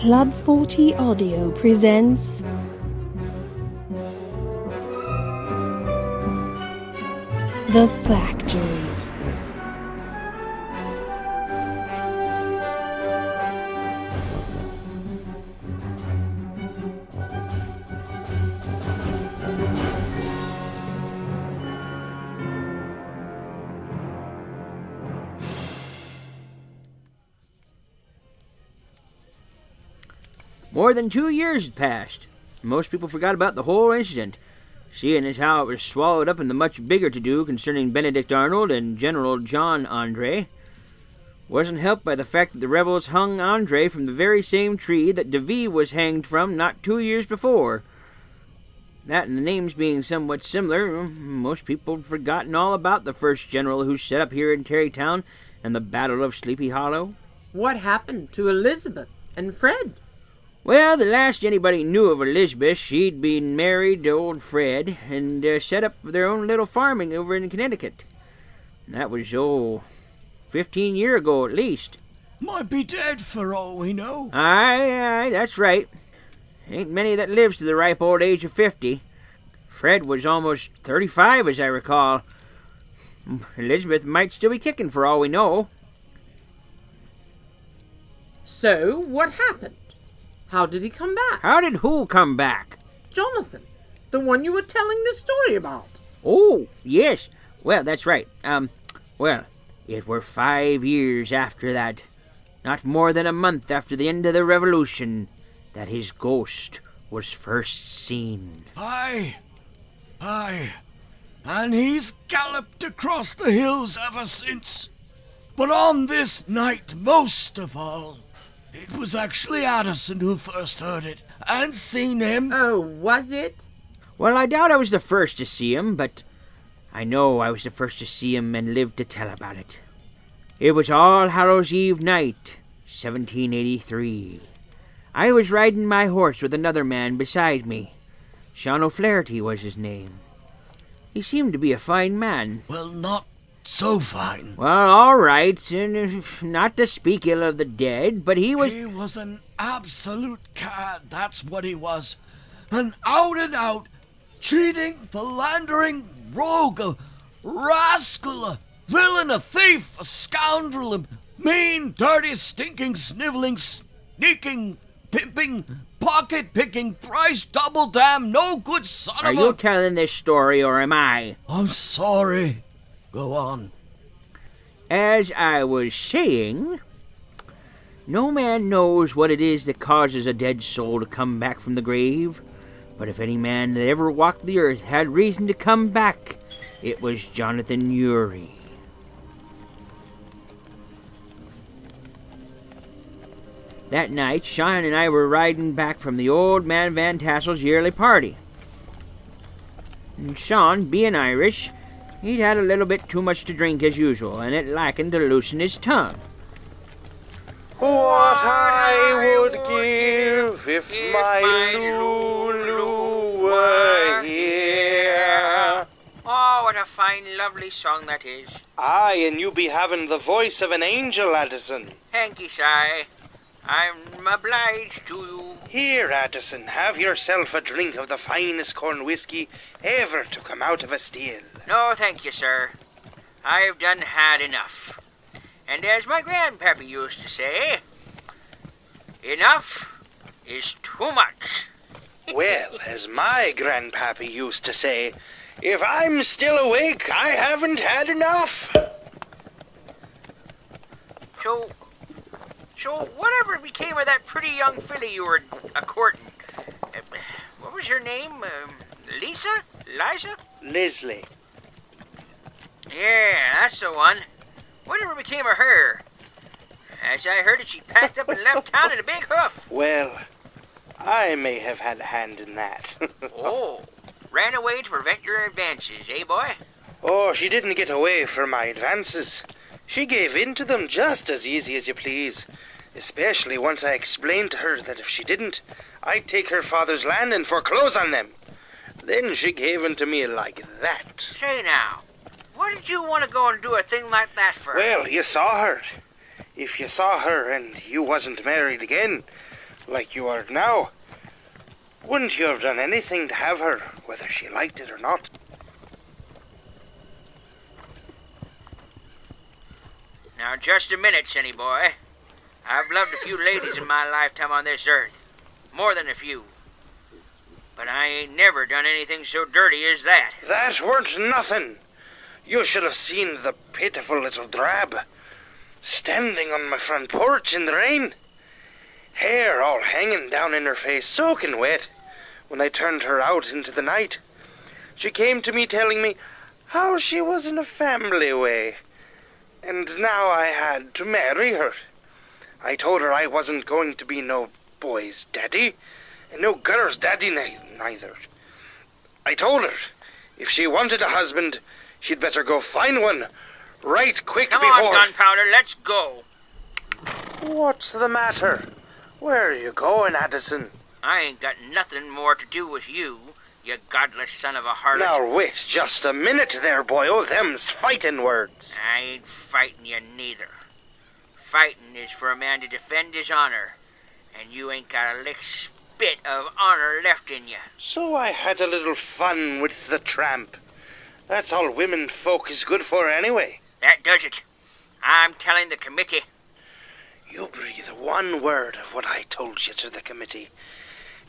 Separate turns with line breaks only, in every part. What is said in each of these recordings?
Club 40 Audio presents The Factory.
More than 2 years had passed. Most people forgot about the whole incident, seeing as how it was swallowed up in the much bigger to-do concerning Benedict Arnold and General John Andre. Wasn't helped by the fact that the rebels hung Andre from the very same tree that DeVille was hanged from not 2 years before. That and the names being somewhat similar, most people had forgotten all about the first general who set up here in Tarrytown and the Battle of Sleepy Hollow.
What happened to Elizabeth and Fred?
Well, the last anybody knew of Elizabeth, she'd been married to old Fred and set up their own little farming over in Connecticut. That was, 15 years ago at least.
Might be dead for all we know.
Aye, that's right. Ain't many that lives to the ripe old age of 50. Fred was almost 35, as I recall. Elizabeth might still be kicking for all we know.
So, what happened? How did he come back?
How did who come back?
Jonathan, the one you were telling the story about.
Oh, yes. Well, that's right. It were 5 years after that, not more than a month after the end of the Revolution, that his ghost was first seen.
Aye. And he's galloped across the hills ever since. But on this night, most of all, it was actually Addison who first heard it and seen him.
Oh, was it?
Well, I doubt I was the first to see him, but I know I was the first to see him and live to tell about it. It was All Hallows Eve night, 1783. I was riding my horse with another man beside me. Sean O'Flaherty was his name. He seemed to be a fine man.
Well, not so fine.
Well, all right, not to speak ill of the dead, but he was...
He was an absolute cad, that's what he was. An out-and-out, cheating, philandering rogue, a rascal, a villain, a thief, a scoundrel, a mean, dirty, stinking, sniveling, sneaking, pimping, pocket-picking, thrice double damn, no good son of a...
Are you telling this story, or am I?
I'm sorry. Go on.
As I was saying, no man knows what it is that causes a dead soul to come back from the grave, but if any man that ever walked the earth had reason to come back, it was Jonathan Urey. That night, Sean and I were riding back from the old man Van Tassel's yearly party. And Sean, being Irish, he'd had a little bit too much to drink as usual, and it lacking to loosen his tongue.
What I would give if my Lulu were here.
Oh, what a fine, lovely song that is.
Aye, and you be having the voice of an angel, Addison.
Thank ye, Si. I'm obliged to you.
Here, Addison, have yourself a drink of the finest corn whiskey ever to come out of a still.
No, thank you, sir. I've done had enough. And as my grandpappy used to say, enough is too much.
Well, as my grandpappy used to say, if I'm still awake, I haven't had enough.
So whatever became of that pretty young filly you were a-courting? What was her name? Liza?
Leslie.
Yeah, that's the one. Whatever became of her? As I heard it, she packed up and left town in a big hoof.
Well, I may have had a hand in that.
Oh, ran away to prevent your advances, eh, boy?
Oh, she didn't get away from my advances. She gave in to them just as easy as you please. Especially once I explained to her that if she didn't, I'd take her father's land and foreclose on them. Then she gave in to me like that.
Say now, what did you want to go and do a thing like that for?
Well, you saw her. If you saw her and you wasn't married again, like you are now. Wouldn't you have done anything to have her, whether she liked it or not?
Now, just a minute, Sonny boy. I've loved a few ladies in my lifetime on this earth. More than a few. But I ain't never done anything so dirty as that.
That weren't nothing. You should have seen the pitiful little drab, standing on my front porch in the rain. Hair all hanging down in her face, soaking wet, when I turned her out into the night. She came to me telling me how she was in a family way, and now I had to marry her. I told her I wasn't going to be no boy's daddy, and no girl's daddy neither. I told her if she wanted a husband, she'd better go find one right quick
Come
before...
on, Gunpowder, let's go.
What's the matter? Where are you going, Addison?
I ain't got nothing more to do with you, you godless son of a harlot.
Now wait just a minute there, boyo. Them's fighting words.
I ain't fighting you neither. Fighting is for a man to defend his honor, and you ain't got a lick spit of honor left in you.
So I had a little fun with the tramp. That's all women folk is good for anyway.
That does it. I'm telling the committee.
You breathe one word of what I told you to the committee,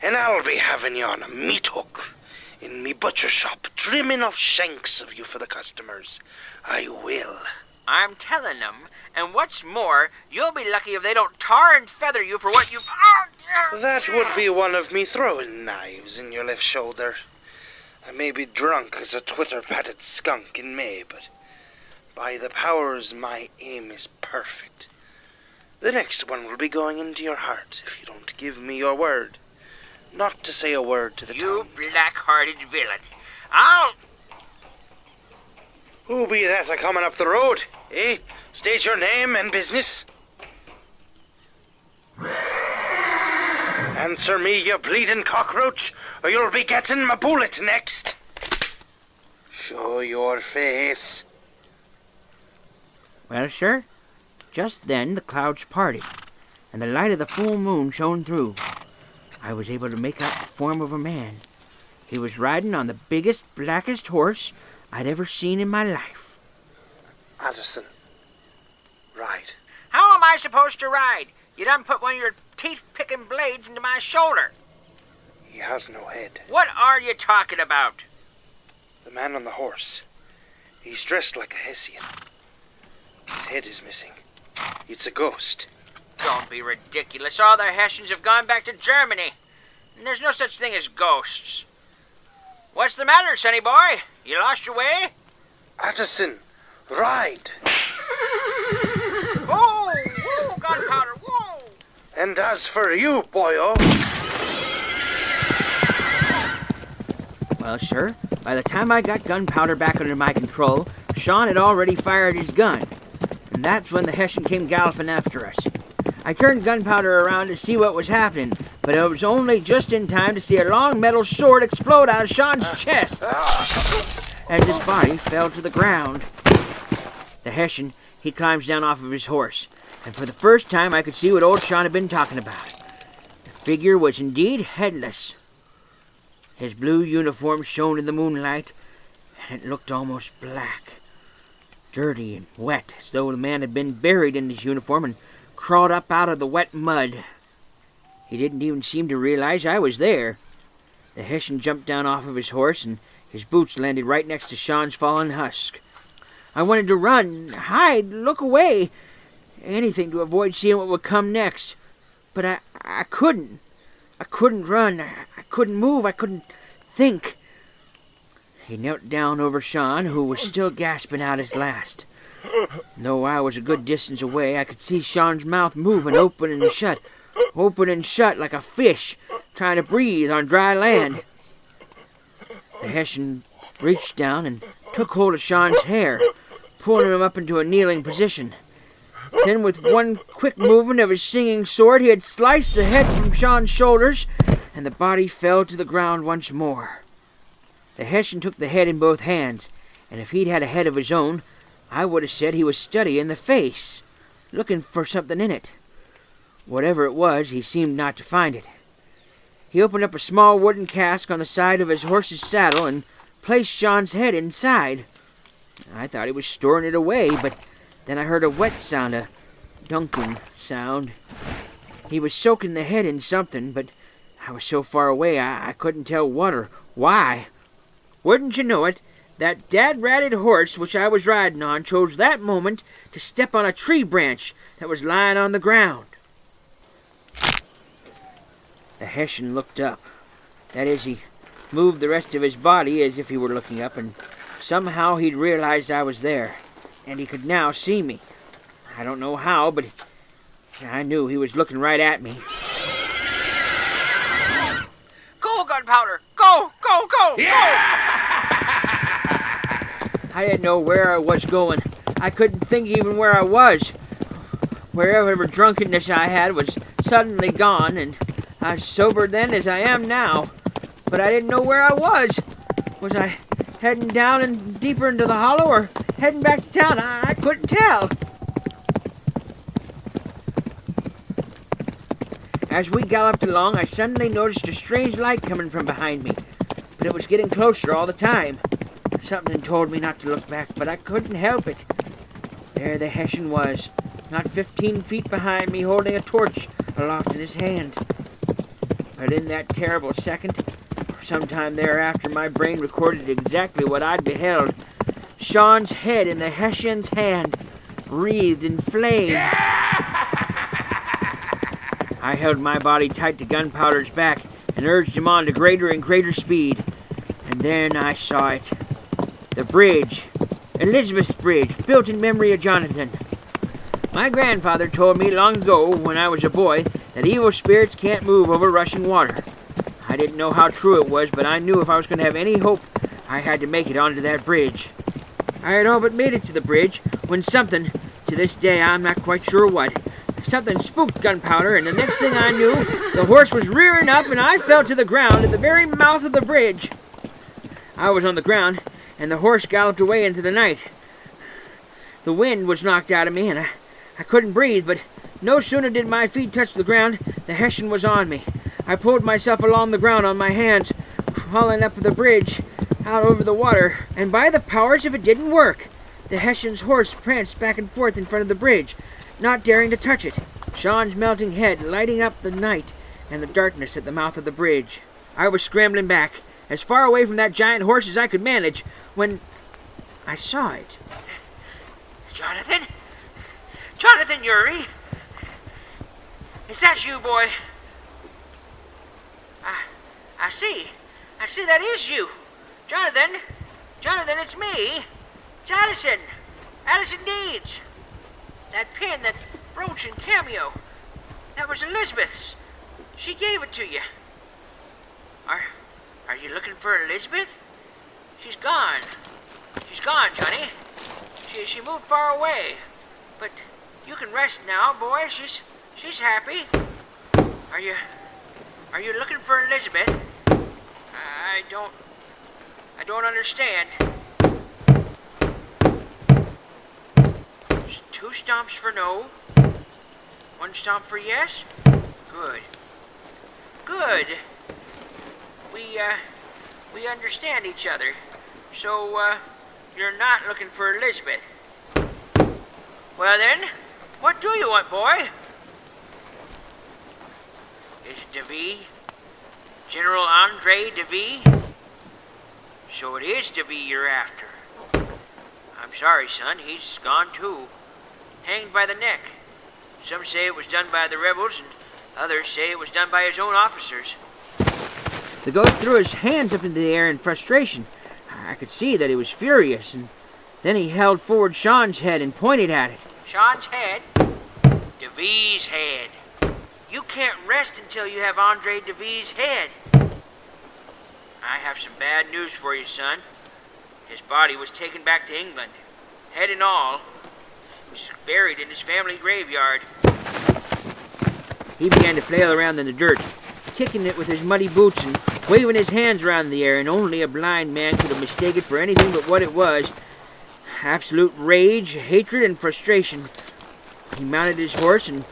and I'll be having you on a meat hook in me butcher shop, trimming off shanks of you for the customers. I will.
I'm telling them, and what's more, you'll be lucky if they don't tar and feather you for what you've...
That would be one of me throwing knives in your left shoulder. I may be drunk as a twitter-patted skunk in May, but by the powers, my aim is perfect. The next one will be going into your heart if you don't give me your word. Not to say a word to the
You
tongue.
black-hearted villain. I'll...
Who be that a-coming up the road, eh? State your name and business. Answer me, you bleeding cockroach, or you'll be getting my bullet next. Show your face.
Well, sir, just then the clouds parted, and the light of the full moon shone through. I was able to make out the form of a man. He was riding on the biggest, blackest horse I'd ever seen in my life.
Addison. Right.
How am I supposed to ride? You done put one of your teeth-picking blades into my shoulder.
He has no head.
What are you talking about?
The man on the horse. He's dressed like a Hessian. His head is missing. It's a ghost.
Don't be ridiculous. All the Hessians have gone back to Germany. And there's no such thing as ghosts. What's the matter, sonny boy? You lost your way?
Addison, ride.
Whoa! Whoa, Gunpowder, whoa!
And as for you, boyo...
Well, sir, by the time I got Gunpowder back under my control, Sean had already fired his gun. And that's when the Hessian came galloping after us. I turned Gunpowder around to see what was happening, but it was only just in time to see a long metal sword explode out of Sean's chest as his body fell to the ground. The Hessian, he climbs down off of his horse, and for the first time I could see what old Sean had been talking about. The figure was indeed headless. His blue uniform shone in the moonlight, and it looked almost black, dirty and wet, as though the man had been buried in his uniform and crawled up out of the wet mud. He didn't even seem to realize I was there. The Hessian jumped down off of his horse, and his boots landed right next to Sean's fallen husk. I wanted to run, hide, look away, anything to avoid seeing what would come next. But I couldn't. I couldn't run. I couldn't move. I couldn't think. He knelt down over Sean, who was still gasping out his last. Though I was a good distance away, I could see Sean's mouth moving, open and shut like a fish trying to breathe on dry land. The Hessian reached down and took hold of Sean's hair, pulling him up into a kneeling position. Then, with one quick movement of his singing sword, he had sliced the head from Sean's shoulders, and the body fell to the ground once more. The Hessian took the head in both hands, and if he'd had a head of his own, I would have said he was studying the face, looking for something in it. Whatever it was, he seemed not to find it. He opened up a small wooden cask on the side of his horse's saddle and placed Sean's head inside. I thought he was storing it away, but then I heard a wet sound, a dunking sound. He was soaking the head in something, but I was so far away I couldn't tell what or why. Wouldn't you know it, that dad-ratted horse which I was riding on chose that moment to step on a tree branch that was lying on the ground. The Hessian looked up. That is, he moved the rest of his body as if he were looking up, and somehow he'd realized I was there, and he could now see me. I don't know how, but I knew he was looking right at me.
Go, Gunpowder! Go, go, go, yeah!
I didn't know where I was going. I couldn't think even where I was. Wherever drunkenness I had was suddenly gone, and I was sober then as I am now. But I didn't know where I was. Was I heading down and deeper into the hollow or heading back to town? I couldn't tell. As we galloped along, I suddenly noticed a strange light coming from behind me, but it was getting closer all the time. Something told me not to look back, but I couldn't help it. There the Hessian was, not 15 feet behind me, holding a torch aloft in his hand. But in that terrible second, sometime thereafter, my brain recorded exactly what I'd beheld. Sean's head in the Hessian's hand, wreathed in flame. I held my body tight to Gunpowder's back and urged him on to greater and greater speed. And then I saw it. The bridge. Elizabeth's bridge, built in memory of Jonathan. My grandfather told me long ago, when I was a boy, that evil spirits can't move over rushing water. I didn't know how true it was, but I knew if I was going to have any hope, I had to make it onto that bridge. I had all but made it to the bridge when something, to this day I'm not quite sure what, something spooked Gunpowder, and the next thing I knew, the horse was rearing up and I fell to the ground at the very mouth of the bridge. I was on the ground, and the horse galloped away into the night. The wind was knocked out of me, and I couldn't breathe, but no sooner did my feet touch the ground, the Hessian was on me. I pulled myself along the ground on my hands, crawling up the bridge, out over the water, and by the powers if it didn't work, the Hessian's horse pranced back and forth in front of the bridge, not daring to touch it, Sean's melting head lighting up the night and the darkness at the mouth of the bridge. I was scrambling back, as far away from that giant horse as I could manage, when I saw it.
Jonathan? Jonathan Uri? Is that you, boy? I see. I see that is you. Jonathan? Jonathan, it's me. It's Addison. Addison Deeds. That pin, that brooch and cameo. That was Elizabeth's. She gave it to you. Are you looking for Elizabeth? She's gone. She's gone, Johnny. She moved far away. But you can rest now, boy. She's happy. Are you looking for Elizabeth? I don't understand. Two stomps for no. One stomp for yes. Good. Good. We understand each other. So, you're not looking for Elizabeth. Well then, what do you want, boy? Is it DeVee? General Andre DeVee? So it is DeVee you're after. I'm sorry, son, he's gone too. Hanged by the neck. Some say it was done by the rebels, and others say it was done by his own officers.
The ghost threw his hands up into the air in frustration. I could see that he was furious, and then he held forward Sean's head and pointed at it.
Sean's head? DeVee's head. You can't rest until you have Andre DeVee's head. I have some bad news for you, son. His body was taken back to England. Head and all. He was buried in his family graveyard.
He began to flail around in the dirt, kicking it with his muddy boots and waving his hands around in the air, and only a blind man could have mistaken it for anything but what it was. Absolute rage, hatred, and frustration. He mounted his horse and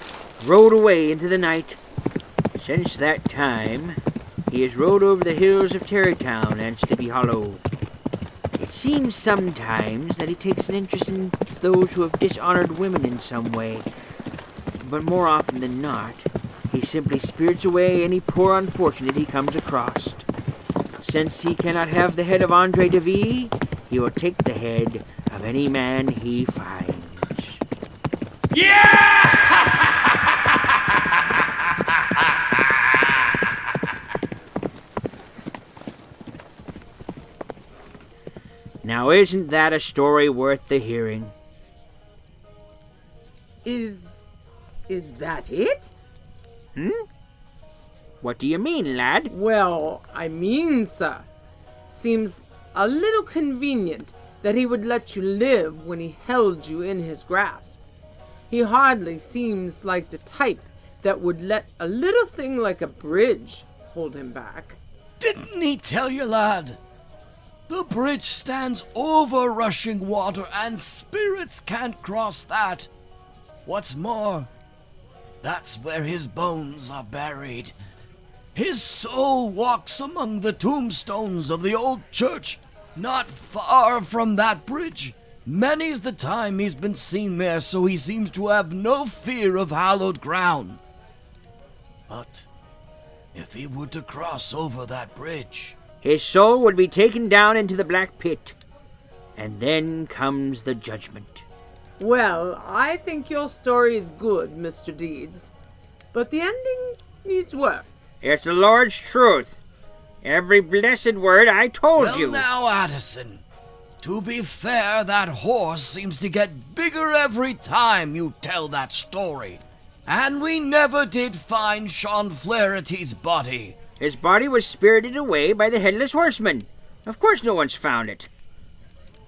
rode away into the night. Since that time, he has rode over the hills of Tarrytown and Sleepy Hollow. It seems sometimes that he takes an interest in those who have dishonored women in some way, but more often than not, he simply spirits away any poor unfortunate he comes across. Since he cannot have the head of Andre DeVille, he will take the head of any man he finds. Now isn't that a story worth the hearing?
Is that it?
What do you mean, lad?
Well, I mean, sir, seems a little convenient that he would let you live when he held you in his grasp. He hardly seems like the type that would let a little thing like a bridge hold him back.
Didn't he tell you, lad? The bridge stands over rushing water, and spirits can't cross that. What's more, that's where his bones are buried. His soul walks among the tombstones of the old church, not far from that bridge. Many's the time he's been seen there, so he seems to have no fear of hallowed ground. But if he were to cross over that bridge,
his soul would be taken down into the black pit, and then comes the judgment.
Well, I think your story is good, Mr. Deeds, but the ending needs work.
It's the Lord's truth. Every blessed word I told you.
Well now, Addison, to be fair, that horse seems to get bigger every time you tell that story. And we never did find Sean Flaherty's body.
His body was spirited away by the Headless Horseman. Of course no one's found it.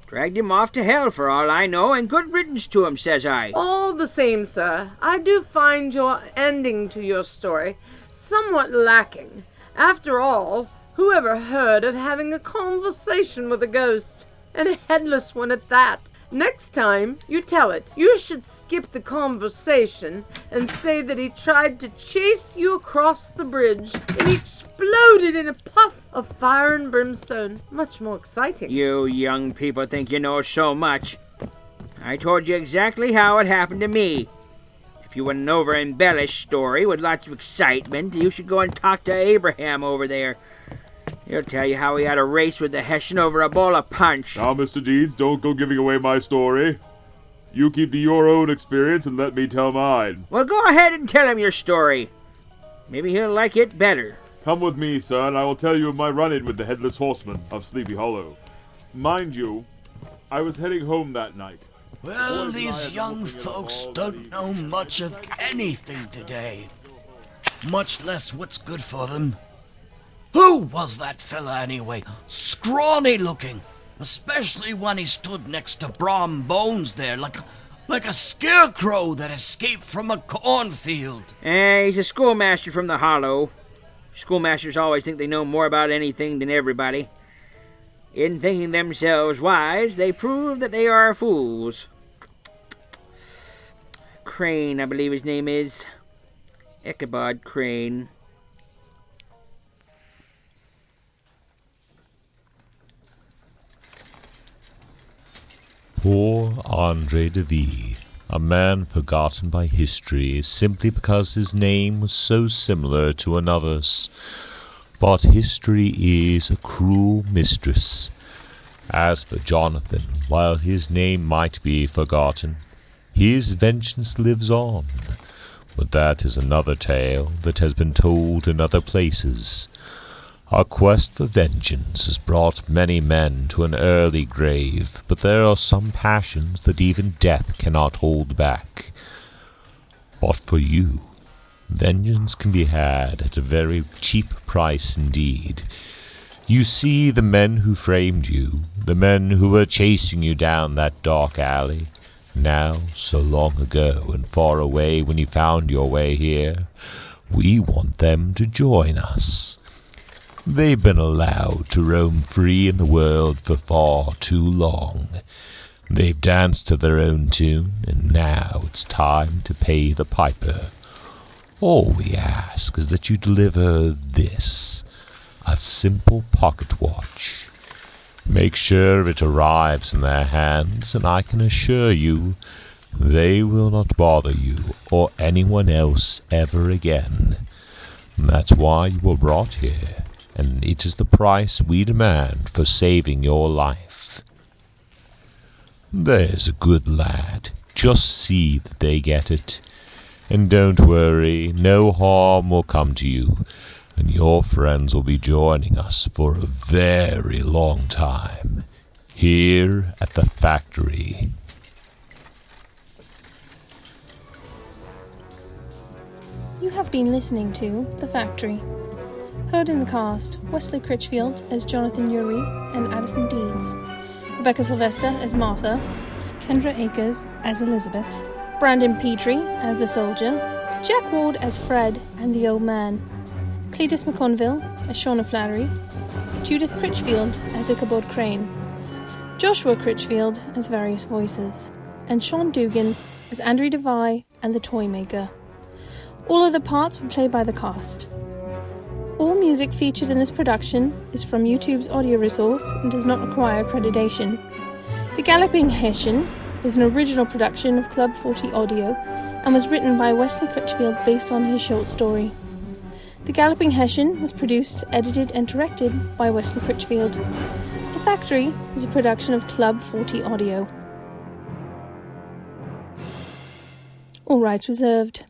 Dragged him off to hell for all I know, and good riddance to him, says I.
All the same, sir, I do find your ending to your story somewhat lacking. After all, who ever heard of having a conversation with a ghost? And a headless one at that. Next time you tell it, you should skip the conversation and say that he tried to chase you across the bridge and he exploded in a puff of fire and brimstone. Much more exciting.
You young people think you know so much. I told you exactly how it happened to me. If you want an over-embellished story with lots of excitement, you should go and talk to Abraham over there. He'll tell you how he had a race with the Hessian over a bowl of punch.
Now, Mr. Deeds, don't go giving away my story. You keep to your own experience and let me tell mine.
Well, go ahead and tell him your story. Maybe he'll like it better.
Come with me, sir, and I will tell you of my run-in with the Headless Horseman of Sleepy Hollow. Mind you, I was heading home that night.
Well, these young folks don't know much of anything today. Much less what's good for them. Who was that fella anyway? Scrawny looking. Especially when he stood next to Brom Bones there, like a scarecrow that escaped from a cornfield.
He's a schoolmaster from the Hollow. Schoolmasters always think they know more about anything than everybody. In thinking themselves wise, they prove that they are fools. Crane, I believe his name is. Ichabod Crane.
Poor Andre DeVille, a man forgotten by history simply because his name was so similar to another's. But history is a cruel mistress. As for Jonathan, while his name might be forgotten, his vengeance lives on. But that is another tale that has been told in other places. Our quest for vengeance has brought many men to an early grave, but there are some passions that even death cannot hold back. But for you, vengeance can be had at a very cheap price indeed. You see, the men who framed you, the men who were chasing you down that dark alley, now so long ago and far away when you found your way here, we want them to join us. They've been allowed to roam free in the world for far too long. They've danced to their own tune, and now it's time to pay the piper. All we ask is that you deliver this, a simple pocket watch. Make sure it arrives in their hands, and I can assure you they will not bother you or anyone else ever again. That's why you were brought here, and it is the price we demand for saving your life. There's a good lad. Just see that they get it. And don't worry, no harm will come to you, and your friends will be joining us for a very long time, here at the factory.
You have been listening to The Factory. Heard in the cast, Wesley Critchfield as Jonathan Urie and Addison Deeds, Rebecca Sylvester as Martha, Kendra Akers as Elizabeth, Brandon Petrie as the soldier, Jack Ward as Fred and the old man, CLETUS McCONVILLE as Shauna Flannery, Judith Critchfield as Ichabod Crane, Joshua Critchfield as various voices, and Sean Dugan as Andrew DeVie and the Toymaker. All other parts were played by the cast. All music featured in this production is from YouTube's audio resource and does not require accreditation. The Galloping Hessian is an original production of Club 40 Audio and was written by Wesley Critchfield based on his short story. The Galloping Hessian was produced, edited and directed by Wesley Critchfield. The Factory is a production of Club 40 Audio. All rights reserved.